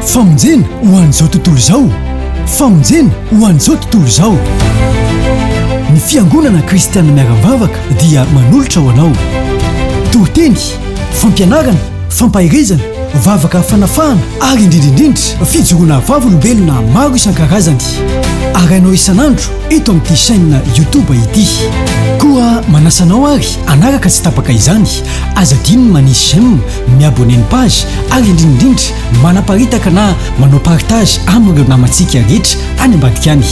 famonjena ho an'izao tontolo izao, famonjena ho an'izao tontolo izao. Ny fiangonana kristianina miara-mivavaka dia manolotra ho anao tohiteny, fampianarana, fampahirizana, vavaka fanafahana ary indrindrindrindra fijoroana vavolombelona maro isan-karazany. Arainao isan'andro eto amin'ity chaîne YouTube ity. Koa manasanao ary anaraka tsy tapaka izany, azadiny manisy j'aime, miabonné ny page ary indrindrindrindra manaparitaka na manao partage amin'ireo namantsika rehetra any ambadika any.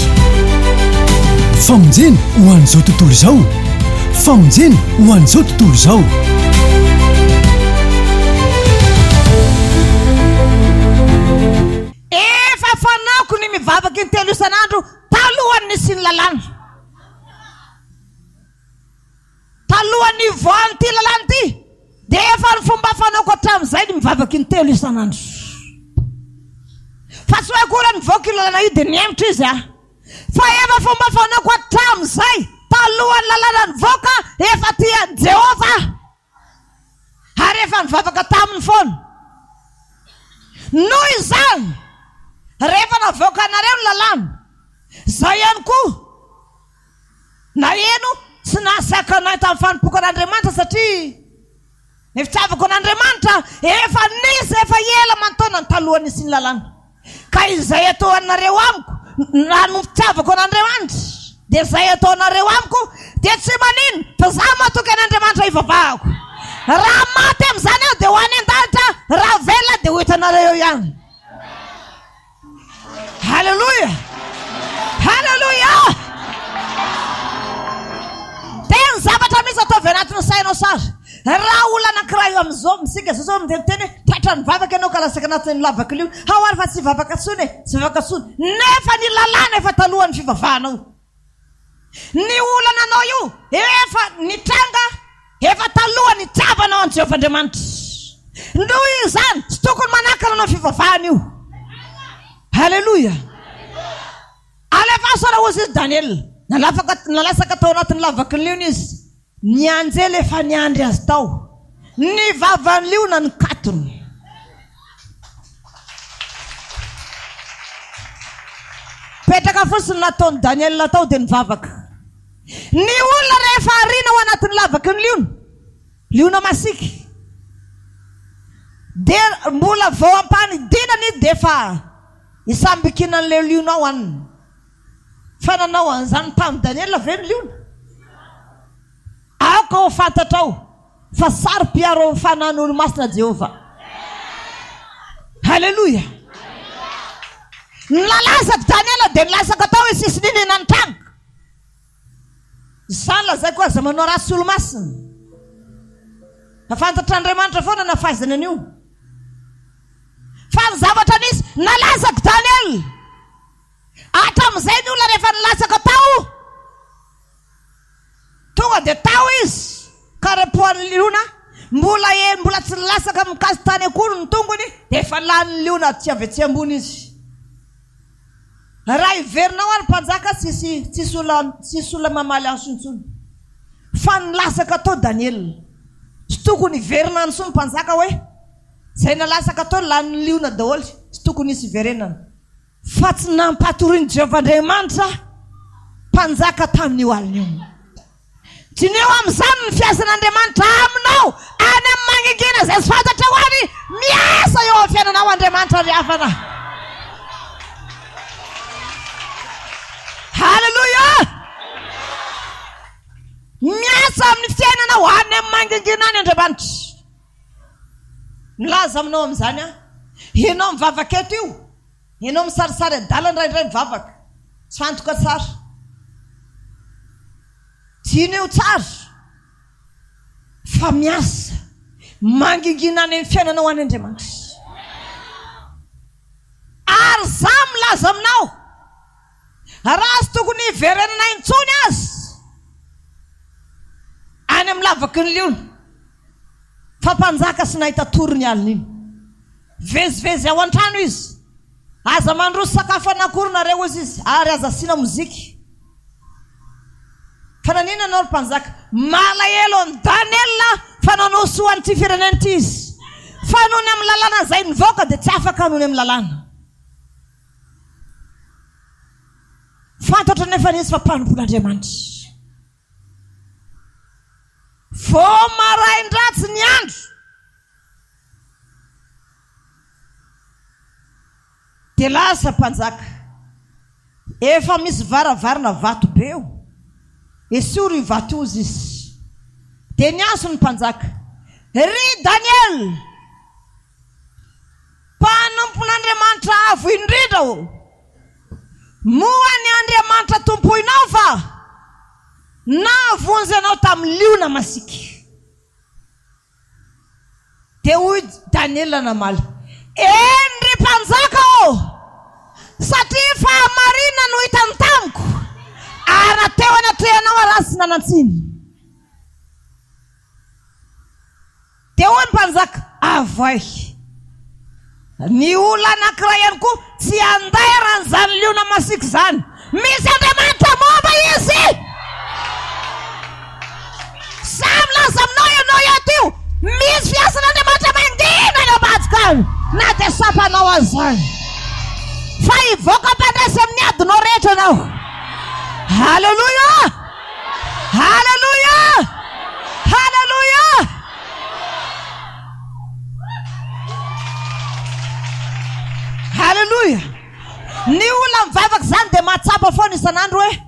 Famonjena ho an'izao tontolo izao, famonjena ho an'izao tontolo izao. Efa fanako ny mivavaka intelo isan'andro talohan'ny sy ny lalàna, talohan'ny voan'ity lalàna ity dia efa ny fomba fanako hatramin'izay ny mivavaka intelo isan'andro. Fa tsy hoe akory ny voaka io lalàna io dia niemitra izy fa efa fomba fanako hatramin'izay talohan'ny lalàna ny voaka efa tian'i Jehova ary efa nivavaka taminy foana. Noho izany rehefa navoaka anareo ny lalàna, izay ihany koa na eno sy nasaka anay tamin'ny fanompokan'Andriamanitra satria ny fitiavako an'Andriamanitra efa nisy efa ela mantaona ny talohany sy ny lalàna. Ka izay atao anareo amiko na no fitiavako an'Andriamanitra dia izay atao anareo amiko dia tsy manino fa za matoky an'Andriamanitra ivavahako. Raha maty amin'izany aho dia ho any an-danitra, raha vela dia ho hitanareo ihany. Halleluja, halleluja. Dia ny zavatra misy ataovy anatin'ny sainao sara. Raha olona anankiray eo amin'izao misika zao miteny tratra ny vavaka ianao ka lasaka anatin'ny lavaka io, ao ary fa tsy vavaka tsony, tsy vavaka tsony, nefa ny lalàna efa talohan'ny fivavahanao. Ny olana anao io efa nitranga, efa talohan'ny travanao an' Jehovah Andriamanitra. Noho izany tsy tokony manakana anao fivavahana io. Halleluja. Alefa sara hozy izy Daniel nalasaka tao anatin'ny lavaka liona izy, ny anjely efa niandry azy tao, ny vavan'ny liona ny katony. Petraka fosiny nataon'ny Daniel tao dia nivavaka. Ny olona rehefa arina ao anatin'ny lavaka ny liona masiky dia mbola vao ampanidinany izy dia efa isambikinan'ilay liona ao aniny. Fa nanao an'izany tamin'ny Daniel ve ny liona? Aoka ho fantatrao fa saro-piaro amin'ny fanan'olo masina Jehova. Halleluja. Nalasaka Daniel dia nilasaka tao izy sisy nini nantranga. Izany lazay koa aza manao ratsy olo-masina. Afantatr'Andriamanitra foana na fahaizana an'io. Fa ny zavatra nisy nalasaka Daniel hatramin'izay ny olona rehefa nilasaka tao tonga dia tao izy ka repohan'ny liona mbola tsy nilasaka mikasy tany akory ny tongony dia efa lany liona tsy avetsy ambony izy. Raha iverinao ary mpanjaka tsisy olona mamaly ansontsony fa nilasaka tao Daniel. Tsy tokony iverina ny sony mpanjaka hoe zay nalasaka tao lany liona daholo, tsy tokony isy iverenana. Fa tsy nampatorian'i Jehovah Andriamanitra mpanjaka tamin'io alina io. Tineo amin'izany ny fiasan'Andriamanitra aminao any amin'ny mangingina izay sy fantatra ho any miasa eo amin'ny fiainanao Andriamanitra ry hafana. Halleluja. Miasa amin'ny fiainanao any amin'ny mangingina any Andriamanitra. Milaza aminao amin'izany ianao mivavaka eto io, ianao misarisary adalana rairay mivavaka, tsy fantoka tsara. Tianao tsara fa miasa mangingina any amin'ny fiainanao any Andriamanitra. Ary za milaza aminao raha sy tokony hiverenana intsony azy any amin'ny lavaky ny liona fa mpanjaka sy nahita torony alina iny. Vezivezy ao an-trano izy, aza mandroso sakafo anakory nareo izy ary aza asiana moziky. Fa nanina anao ry mpanjaka malahelo ny Daniel fa nanao soa an'ity firenena ity izy. Fa noho ny amin'ny lalàna izay nivoaka dia tsy afaka noho ny amin'ny lalàna. fantatra nefa nisy fa mpanompon'Andriamanitra. Vao maraindratsy ny andro dia lasa mpanjaka, efa misy varavarana vato be eo, esory io vato ozy izy. Dia nianso ny mpanjaka, ry Daniel, mpanompon'Andriamanitra avo indrindra o, moa ny Andriamanitra tompoinao va navonjy anao tamin'ny liona masika. Dia hoy Daniel namaly, ry mpanjaka o, satria fahamarina no hitany tamiko ary nateo anatrehanao araha sy nanantsiny. Dia hoy mpanjaka, avoay, ny olona anankiray ihany koa tsy andairan'izany liona masika zany, misy Andriamanitra momba izy. Samy laza aminao ianao eto io, misy fiasan'Andriamanitra mandina eo Madagasikara, na dia sapanao an'izany fa hivoaka mpandresy amin'ny adinao rehetra anao. Halleluja, halleluja, halleluja. Halleluja. Ny olona mivavaka zany dia mahatsapa foana isan'andro hoe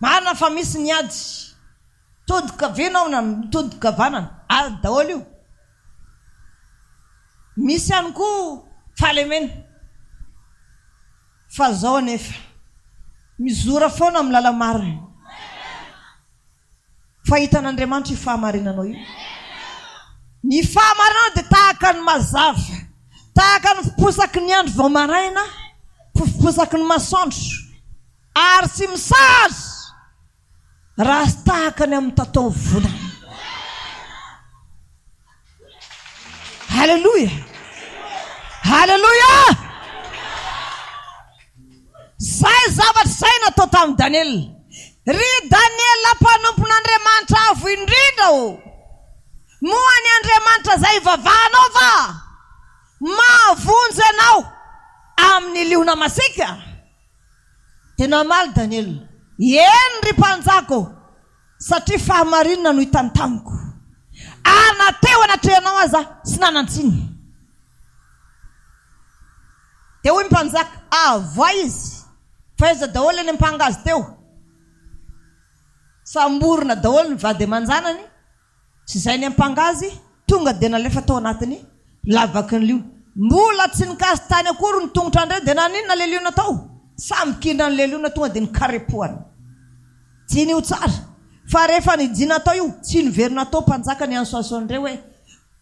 marina fa misy ny ady todi-kavianao na todi-kavanana ary daholo io. Misy ihany koa fahalemena fa zao nefa mizora foana amin'ny lala marina. Fahitan'Andriamanitra io fahamarinanao io. Ny fahamarinanao dia tahaka ny mazava, tahaka ny fiposaky ny andro vao maraina, fiposaky ny masoandro, ary tsy misary raha sy tahaka ny amin'ny tatao volana. Halleluja, halleluja. Zay zavatra zay natao tamin'ny Daniel. Ry Daniel, mpanompon'Andriamanitra avo indrindra o, moa ny Andriamanitra zay vavahanao va mahavonjy anao amin'ny liona masika. Tena maly Daniel, ry mpanjako, satria fahamarinana no hitany tamiko ary nateo anatrehanao aza sy nanantsiny. Dia hoy mpanjaka, avoa izy, fa iza daholo any mpangazy teo, samborina daholo ny vady aman-janany, sy izay ny mpangazy tonga dia nalefa tao anatiny lavaky ny liona. Mbola tsy nikasy tany akory ny tongotra andray dia naninona le liona tao, samikina ny le liona tonga dia nikarepohany. Tsy nio tsara, fa rehefa nijina tao io tsy niverina tao mpanjaka ny ansoason'ireo hoe,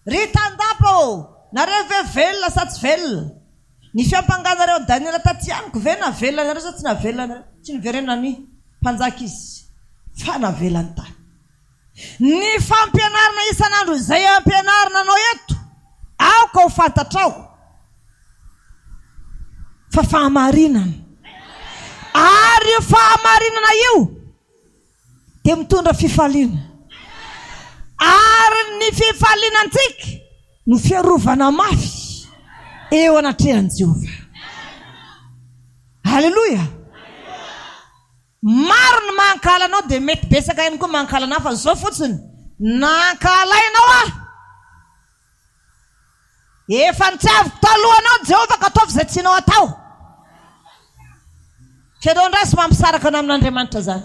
ry tandapa o, nareo ve velona sa tsy velona? Ny fiampangazareo Daniel taty aniko ve navelona nareo sa tsy navelona nareo? Tsy niverena ny mpanjaka izy, fa navelany tany. Ny fampianarana isan'andro izay ampianarana anao eto, aoka ho fantatrao fa fahamarinana. Ary io fahamarinana io dia mitondra fifaliana, ary ny fifalinantsika no fiarovana mafy eo anatrehan'i Jehovah. Halleluja. Maro ny mankala anao dia mety besaka ihany koa mankala anao, fa zao fotsiny nankalainao efa nitiaviko talohanao Jehovah ka ataovy izay tianao atao. Fianao indray sy mampisaraka anao amin'Andriamanitra zany.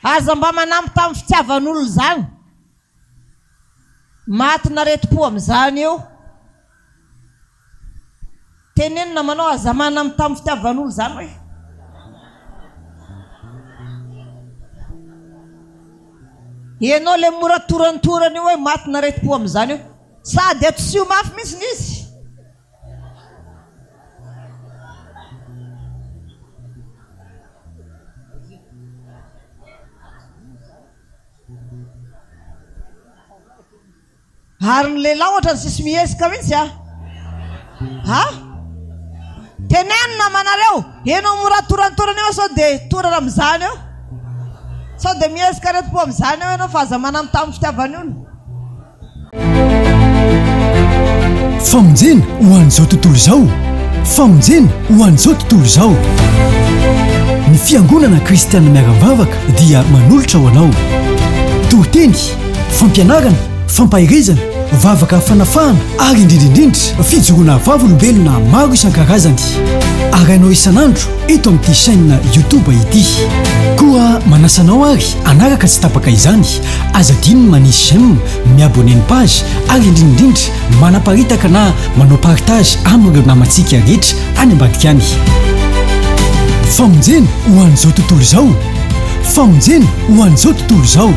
Aza mba manampy tamin'ny fitiavan'olona zany, maty naretim-po amin'izany eo. Tenenina manao aza manampy tamin'ny fitiavan'olona zany hoe, ianao le mora torantorany hoe maty naretim-po amin'izany eo, sady ato sy ho mafy mihitsy n'izy. Ary ny lehilahy ohatra ny sisy mihesika mihitsy tenenina manareo, ianao mora torantorany eo sao dia torana amin'izany eo, sao dia mihesika retim-po amin'izany eo ianao fa aza manampy tamin'ny fitiavany io. famonjena ho an'izao tontolo izao famonjena ho an'izao tontolo izao ny fiangonana kristianina miara-mivavaka dia manolotra ho anao tohiteny fampianarana fampahirizana vavaka fanafahana ary indrindrindrindra fijoroana vavolombelona maro isan-karazany arainao isan'andro eto amin'ity chaîne YouTube ity koa manasanao ary anaraka tsy tapaka izany azadino manisy j'aime miaboneny page ary indrindrindrindra manaparitaka na manao partage amin'ireo namantsika rehetra any ambadika any famonjena ho an'izao tontolo izao famonjena ho an'izao tontolo izao